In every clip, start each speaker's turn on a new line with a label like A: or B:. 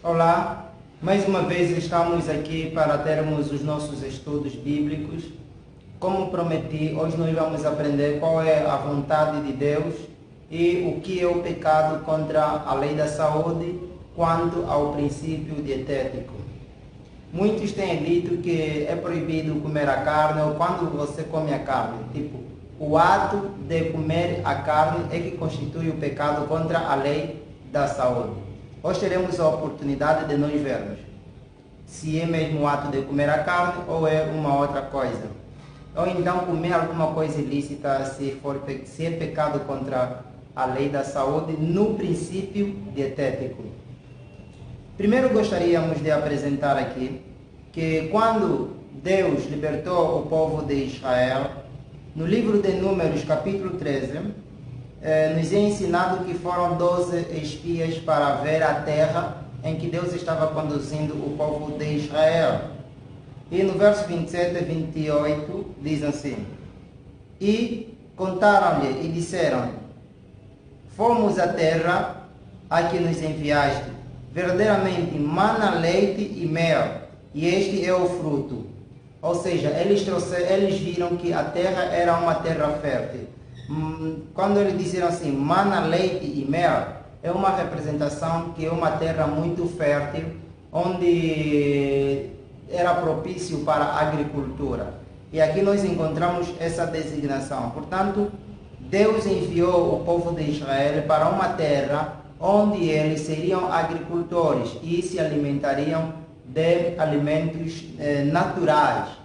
A: Olá, mais uma vez estamos aqui para termos os nossos estudos bíblicos. Como prometi, hoje nós vamos aprender qual é a vontade de Deus e o que é o pecado contra a lei da saúde quanto ao princípio dietético. Muitos têm dito que é proibido comer a carne ou quando você come a carne. O ato de comer a carne é que constitui o pecado contra a lei da saúde. Hoje teremos a oportunidade de nós vermos se é mesmo o ato de comer a carne ou é uma outra coisa. Ou então comer alguma coisa ilícita se é pecado contra a lei da saúde no princípio dietético. Primeiro gostaríamos de apresentar aqui que quando Deus libertou o povo de Israel, no livro de Números capítulo 13, nos é ensinado que foram 12 espias para ver a terra em que Deus estava conduzindo o povo de Israel. E no verso 27 e 28 diz assim: E contaram-lhe e disseram: Fomos à terra a que nos enviaste, verdadeiramente mana, leite e mel, e este é o fruto. Ou seja, eles viram que a terra era uma terra fértil. Quando eles disseram assim, mana, leite e mel, é uma representação que é uma terra muito fértil, onde era propício para a agricultura. E aqui nós encontramos essa designação. Portanto, Deus enviou o povo de Israel para uma terra onde eles seriam agricultores e se alimentariam de alimentos naturais.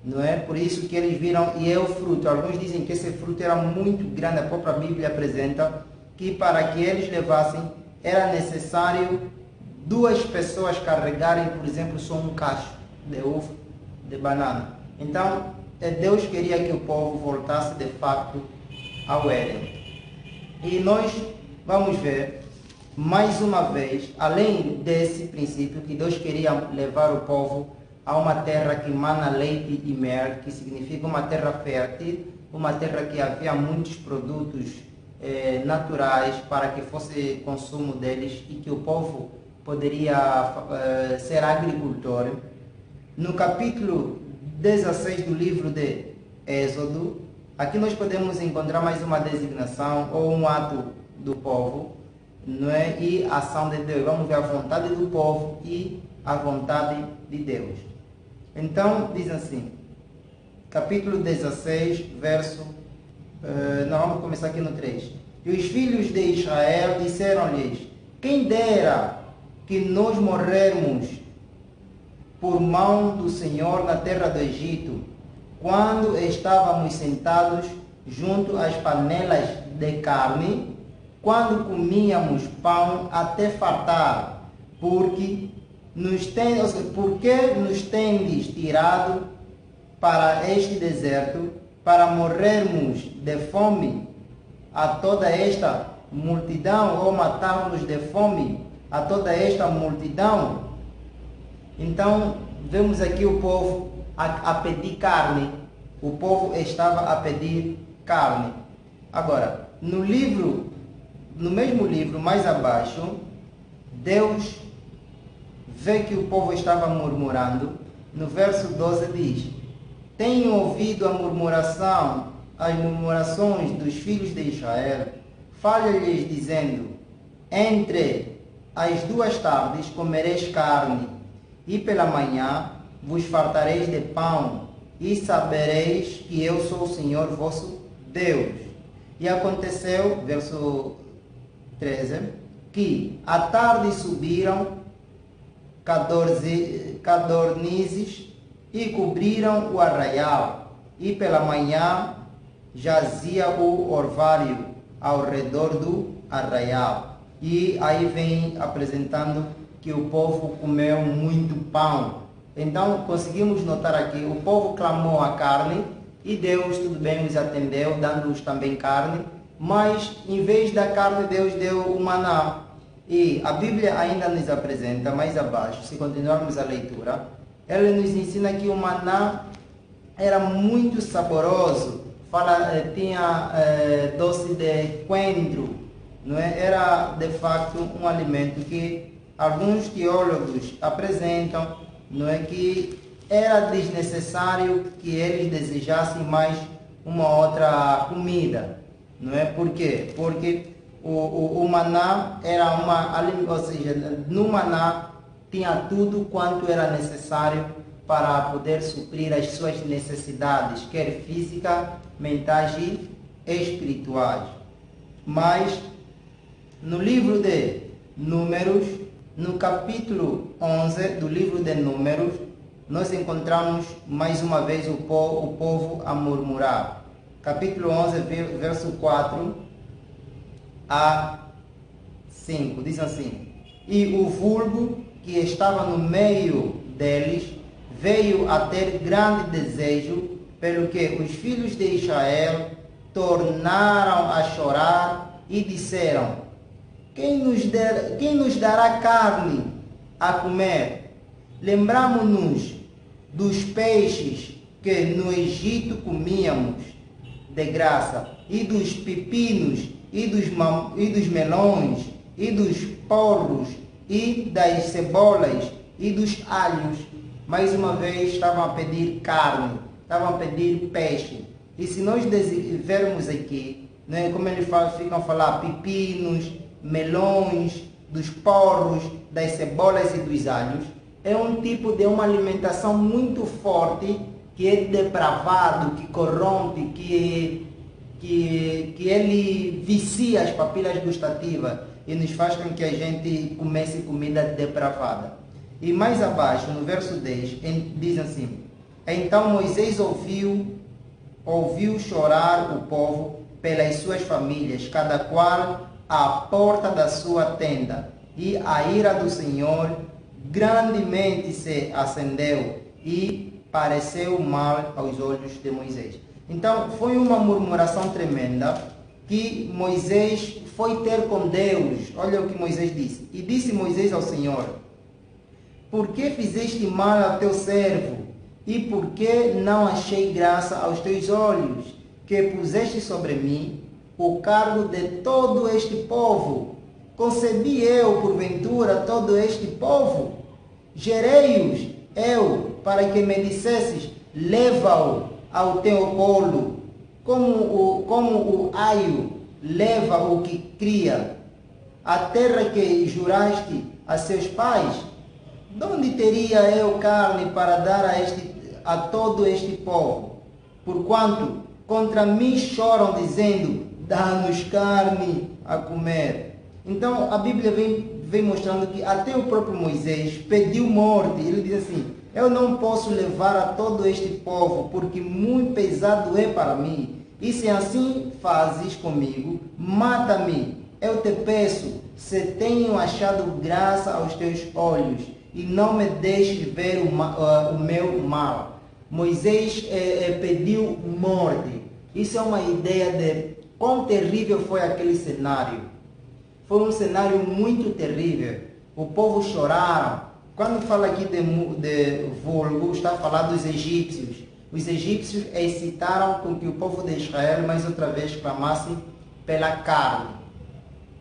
A: Não é? Por isso que eles viram, e é o fruto. Alguns dizem que esse fruto era muito grande. A própria Bíblia apresenta que para que eles levassem era necessário 2 pessoas carregarem, por exemplo, só um cacho de uva, de banana. Então, Deus queria que o povo voltasse de facto ao Éden. E nós vamos ver mais uma vez, além desse princípio, que Deus queria levar o povo a uma terra que mana leite e mel, que significa uma terra fértil, uma terra que havia muitos produtos naturais para que fosse consumo deles e que o povo poderia ser agricultor. No capítulo 16 do livro de Êxodo, aqui nós podemos encontrar mais uma designação ou um ato do povo, não é? E a ação de Deus. Vamos ver a vontade do povo e a vontade de Deus. Então, diz assim, capítulo 16, verso... nós vamos começar aqui no 3. E os filhos de Israel disseram-lhes: Quem dera que nós morrermos por mão do Senhor na terra do Egito, quando estávamos sentados junto às panelas de carne, quando comíamos pão até fartar, porque nos tendes tirado para este deserto, para morrermos de fome a toda esta multidão, ou matarmos de fome a toda esta multidão? Então, vemos aqui o povo a pedir carne. O povo estava a pedir carne. Agora, no mesmo livro, mais abaixo, Deus vê que o povo estava murmurando. No verso 12 diz: Tenho ouvido as murmurações dos filhos de Israel. Fale-lhes dizendo: Entre as 2 tardes comereis carne, e pela manhã vos fartareis de pão, e sabereis que eu sou o Senhor vosso Deus. E aconteceu, verso 13, que à tarde subiram codornizes e cobriram o arraial, e pela manhã jazia o orvalho ao redor do arraial. E aí vem apresentando que o povo comeu muito pão. Então conseguimos notar aqui, o povo clamou a carne e Deus, tudo bem, os atendeu, dando-os também carne, mas em vez da carne Deus deu o maná. E a Bíblia ainda nos apresenta mais abaixo, se continuarmos a leitura, ela nos ensina que o maná era muito saboroso, tinha doce de coentro, não é? Era de facto um alimento que alguns teólogos apresentam, não é, que era desnecessário que eles desejassem mais uma outra comida, não é? Por quê? Porque o maná era ou seja, no maná tinha tudo quanto era necessário para poder suprir as suas necessidades, quer físicas, mentais e espirituais. Mas no livro de Números, no capítulo 11 do livro de Números, nós encontramos mais uma vez o povo a murmurar. Capítulo 11, verso 4 a 5, diz assim: E o vulgo que estava no meio deles veio a ter grande desejo, pelo que os filhos de Israel tornaram a chorar e disseram: Quem nos dará carne a comer? Lembramo-nos dos peixes que no Egito comíamos de graça, e dos pepinos, e dos melões, e dos porros, e das cebolas, e dos alhos. Mais uma vez estavam a pedir carne, estavam a pedir peixe. E se nós vermos aqui, né, como eles ficam a falar, pepinos, melões, dos porros, das cebolas e dos alhos, é um tipo de uma alimentação muito forte, que é depravado, que corrompe, que ele vicia as papilas gustativas e nos faz com que a gente comece comida depravada. E mais abaixo, no verso 10, diz assim: Então Moisés ouviu chorar o povo pelas suas famílias, cada qual à porta da sua tenda, e a ira do Senhor grandemente se acendeu e pareceu mal aos olhos de Moisés. Então foi uma murmuração tremenda que Moisés foi ter com Deus. Olha o que Moisés disse. E disse Moisés ao Senhor: Por que fizeste mal ao teu servo? E por que não achei graça aos teus olhos, que puseste sobre mim o cargo de todo este povo? Concebi eu, porventura, todo este povo? Gerei-os eu, para que me dissesses: leva-o ao teu colo, como o aio leva o que cria, a terra que juraste a seus pais? De onde teria eu carne para dar a todo este povo? Porquanto contra mim choram, dizendo: dá-nos carne a comer. Então a Bíblia vem mostrando que até o próprio Moisés pediu morte. Ele diz assim: eu não posso levar a todo este povo, porque muito pesado é para mim. E se assim fazes comigo, mata-me. Eu te peço, se tenho achado graça aos teus olhos, e não me deixes ver o meu mal. Moisés pediu morte. Isso é uma ideia de quão terrível foi aquele cenário. Foi um cenário muito terrível. O povo choraram. Quando fala aqui de vulgo, está a falar dos egípcios. Os egípcios excitaram com que o povo de Israel mais outra vez clamasse pela carne.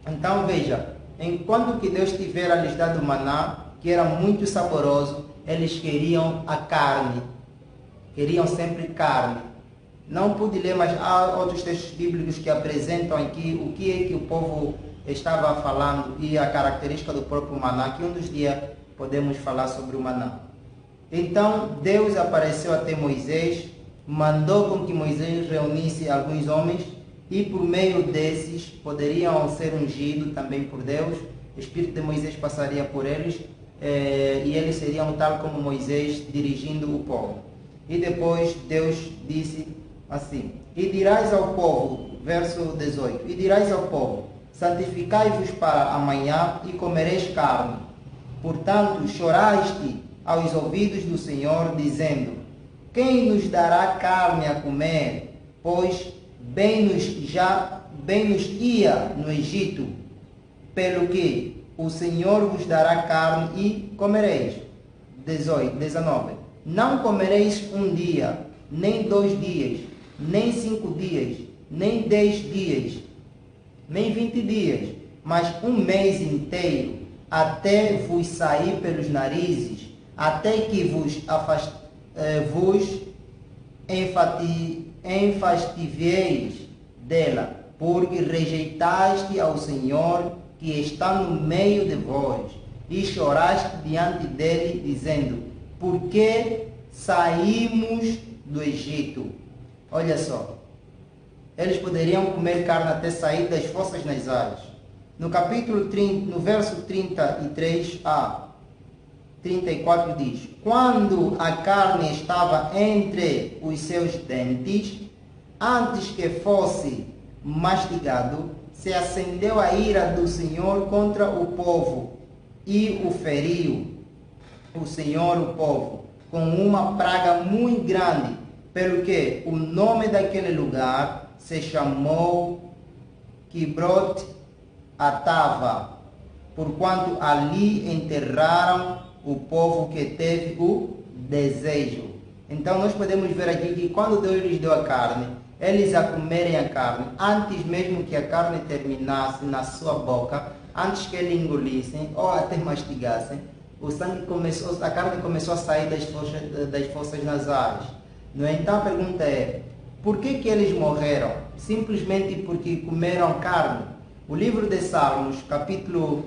A: Então veja, enquanto que Deus tivera lhes dado maná, que era muito saboroso, eles queriam a carne. Queriam sempre carne. Não pude ler, mas há outros textos bíblicos que apresentam aqui o que é que o povo estava falando e a característica do próprio maná, que um dos dias podemos falar sobre o maná. Então Deus apareceu até Moisés, mandou com que Moisés reunisse alguns homens e por meio desses poderiam ser ungidos também por Deus. O Espírito de Moisés passaria por eles e eles seriam tal como Moisés dirigindo o povo. E depois Deus disse assim: E dirás ao povo, verso 18, e dirás ao povo: santificai-vos para amanhã e comereis carne. Portanto, choraste aos ouvidos do Senhor, dizendo: quem nos dará carne a comer? Pois bem nos ia no Egito, pelo que o Senhor vos dará carne e comereis. 19. Não comereis um dia, nem 2 dias, nem 5 dias, nem 10 dias, nem 20 dias, mas um mês inteiro, até vos sair pelos narizes, até que vos enfastiveis dela, porque rejeitaste ao Senhor que está no meio de vós, e choraste diante dele, dizendo: por que saímos do Egito? Olha só, eles poderiam comer carne até sair das fossas nasais. No capítulo 30, no verso 33 a 34 diz: quando a carne estava entre os seus dentes, antes que fosse mastigado, se acendeu a ira do Senhor contra o povo e o feriu, o Senhor, o povo, com uma praga muito grande, pelo que o nome daquele lugar se chamou Kibrot Atava, porquanto ali enterraram o povo que teve o desejo. Então nós podemos ver aqui que quando Deus lhes deu a carne, eles a comerem a carne, antes mesmo que a carne terminasse na sua boca, antes que eles engolissem ou até mastigassem, a carne começou a sair das fossas nasais. Então a pergunta é: por que eles morreram? Simplesmente porque comeram carne. O livro de Salmos, capítulo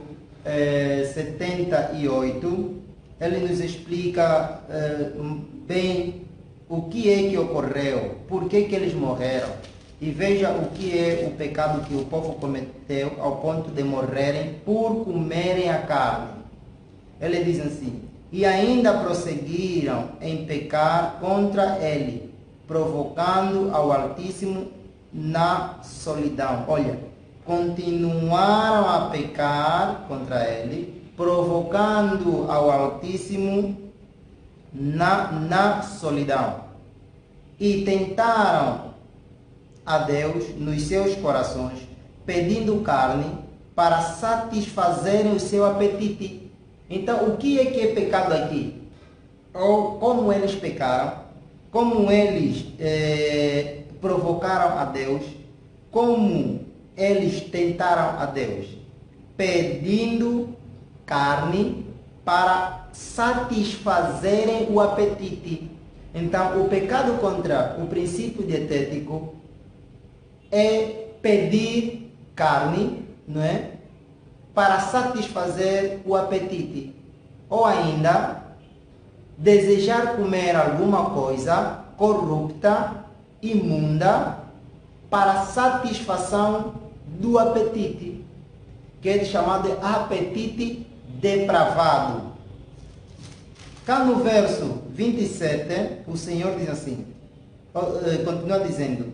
A: 78, ele nos explica bem o que é que ocorreu, por que eles morreram. E veja o que é o pecado que o povo cometeu ao ponto de morrerem por comerem a carne. Ele diz assim: e ainda prosseguiram em pecar contra ele, provocando ao Altíssimo na solidão. Olha, continuaram a pecar contra ele, provocando ao Altíssimo na solidão. E tentaram a Deus nos seus corações, pedindo carne para satisfazerem o seu apetite. Então, o que é pecado aqui? Ou como eles pecaram, como eles provocaram a Deus, como eles tentaram a Deus, pedindo carne para satisfazerem o apetite. Então, o pecado contra o princípio dietético é pedir carne, não é? Para satisfazer o apetite. Ou ainda, desejar comer alguma coisa corrupta, imunda, para satisfação do apetite, que é chamado de apetite depravado. Cá no verso 27, o Senhor diz assim, continua dizendo: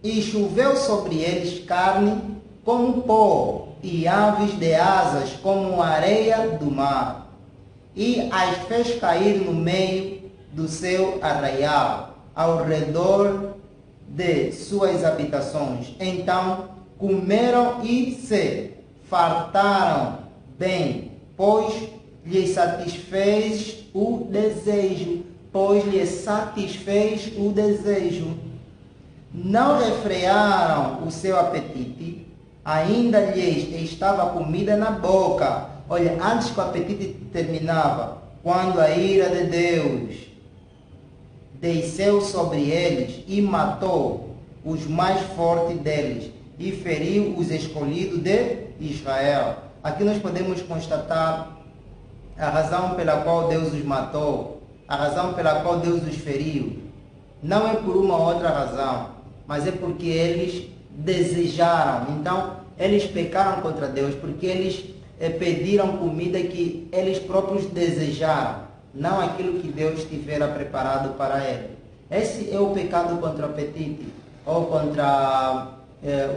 A: e choveu sobre eles carne como pó, e aves de asas como areia do mar, e as fez cair no meio do seu arraial, ao redor de suas habitações. Então comeram e se fartaram bem, pois lhes satisfez o desejo, Não refrearam o seu apetite, ainda lhes estava comida na boca. Olha, antes que o apetite terminava, quando a ira de Deus desceu sobre eles e matou os mais fortes deles e feriu os escolhidos de Israel. Aqui nós podemos constatar a razão pela qual Deus os matou, a razão pela qual Deus os feriu. Não é por uma outra razão, mas é porque eles desejaram. Então, eles pecaram contra Deus porque eles pediram comida que eles próprios desejaram, não aquilo que Deus tivera preparado para eles. Esse é o pecado contra o apetite, ou contra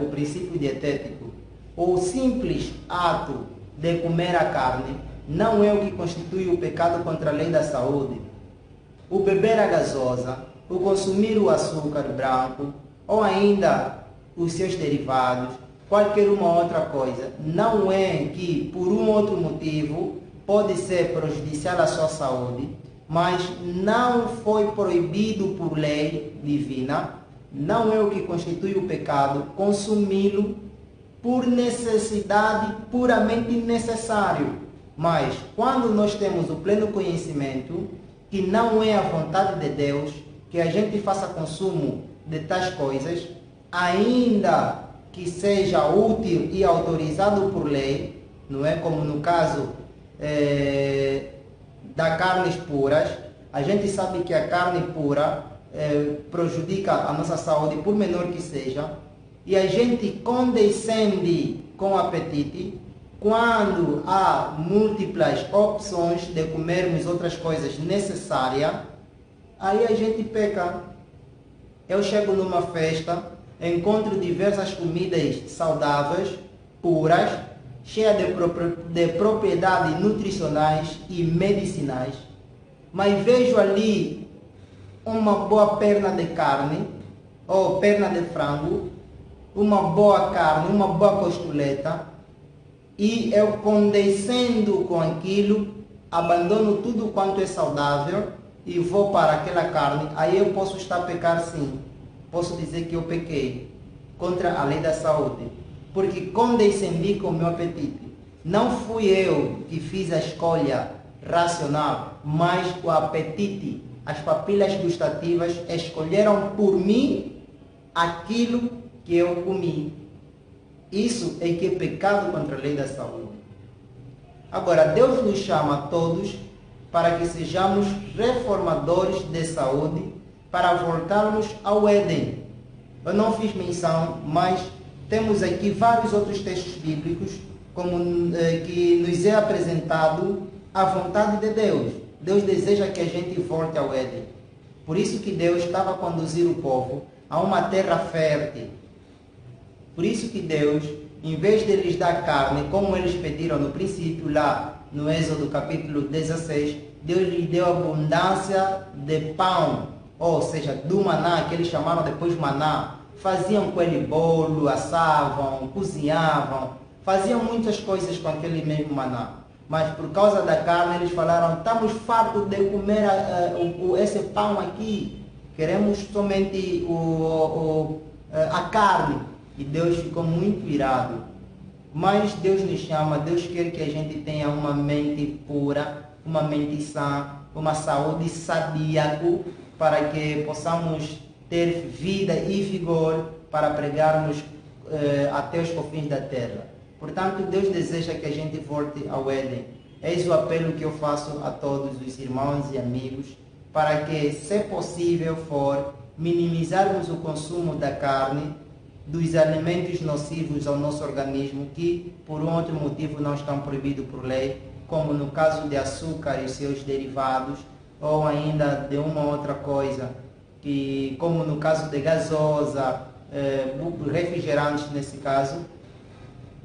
A: o princípio dietético. O simples ato de comer a carne não é o que constitui o pecado contra a lei da saúde. O beber a gasosa, o consumir o açúcar branco, ou ainda os seus derivados, qualquer uma outra coisa, não é que por um outro motivo pode ser prejudicial à sua saúde, mas não foi proibido por lei divina, não é o que constitui o pecado consumi-lo por necessidade puramente necessário. Mas quando nós temos o pleno conhecimento que não é a vontade de Deus que a gente faça consumo de tais coisas, ainda que seja útil e autorizado por lei, não é como no caso das carnes puras. A gente sabe que a carne pura prejudica a nossa saúde, por menor que seja, e a gente condescende com apetite quando há múltiplas opções de comermos outras coisas necessárias. Aí a gente peca. Eu chego numa festa, encontro diversas comidas saudáveis, puras, cheias de propriedades nutricionais e medicinais, mas vejo ali uma boa perna de carne, ou perna de frango, uma boa carne, uma boa costeleta, e eu condescendo com aquilo, abandono tudo quanto é saudável e vou para aquela carne. Aí eu posso estar a pecar, sim. Posso dizer que eu pequei contra a lei da saúde, porque condescendi com o meu apetite. Não fui eu que fiz a escolha racional, mas o apetite, as papilas gustativas escolheram por mim aquilo que eu comi. Isso é que é pecado contra a lei da saúde. Agora, Deus nos chama a todos para que sejamos reformadores de saúde, para voltarmos ao Éden. Eu não fiz menção, mas temos aqui vários outros textos bíblicos que nos é apresentado a vontade de Deus. Deus deseja que a gente volte ao Éden. Por isso que Deus estava a conduzir o povo a uma terra fértil. Por isso que Deus, em vez de lhes dar carne, como eles pediram no princípio, lá no Êxodo capítulo 16, Deus lhes deu abundância de pão, ou seja, do maná, que eles chamaram depois maná. Faziam com ele bolo, assavam, cozinhavam, faziam muitas coisas com aquele mesmo maná. Mas por causa da carne, eles falaram: estamos fartos de comer esse pão aqui, queremos somente a carne. E Deus ficou muito irado. Mas Deus nos chama, Deus quer que a gente tenha uma mente pura, uma mente sã, uma saúde sadia, para que possamos ter vida e vigor para pregarmos até os confins da terra. Portanto, Deus deseja que a gente volte ao Éden. Eis o apelo que eu faço a todos os irmãos e amigos, para que, se possível for, minimizarmos o consumo da carne, dos alimentos nocivos ao nosso organismo, que por um outro motivo não estão proibidos por lei, como no caso de açúcar e seus derivados, ou ainda de uma outra coisa, como no caso de gasosa, refrigerantes nesse caso.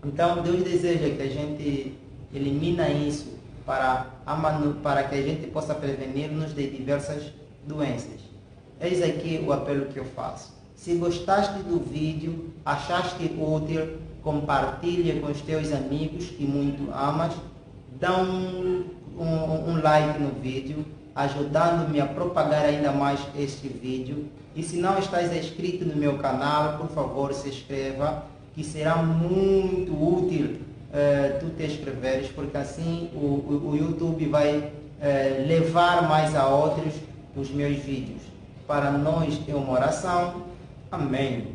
A: Então Deus deseja que a gente elimine isso para que a gente possa prevenir-nos de diversas doenças. Eis aqui o apelo que eu faço. Se gostaste do vídeo, achaste útil, compartilha com os teus amigos que muito amas, dá um like no vídeo, ajudando-me a propagar ainda mais este vídeo. E se não estás inscrito no meu canal, por favor, se inscreva, que será muito útil tu te inscreveres, porque assim o YouTube vai levar mais a outros os meus vídeos. Para nós é uma oração. Amém.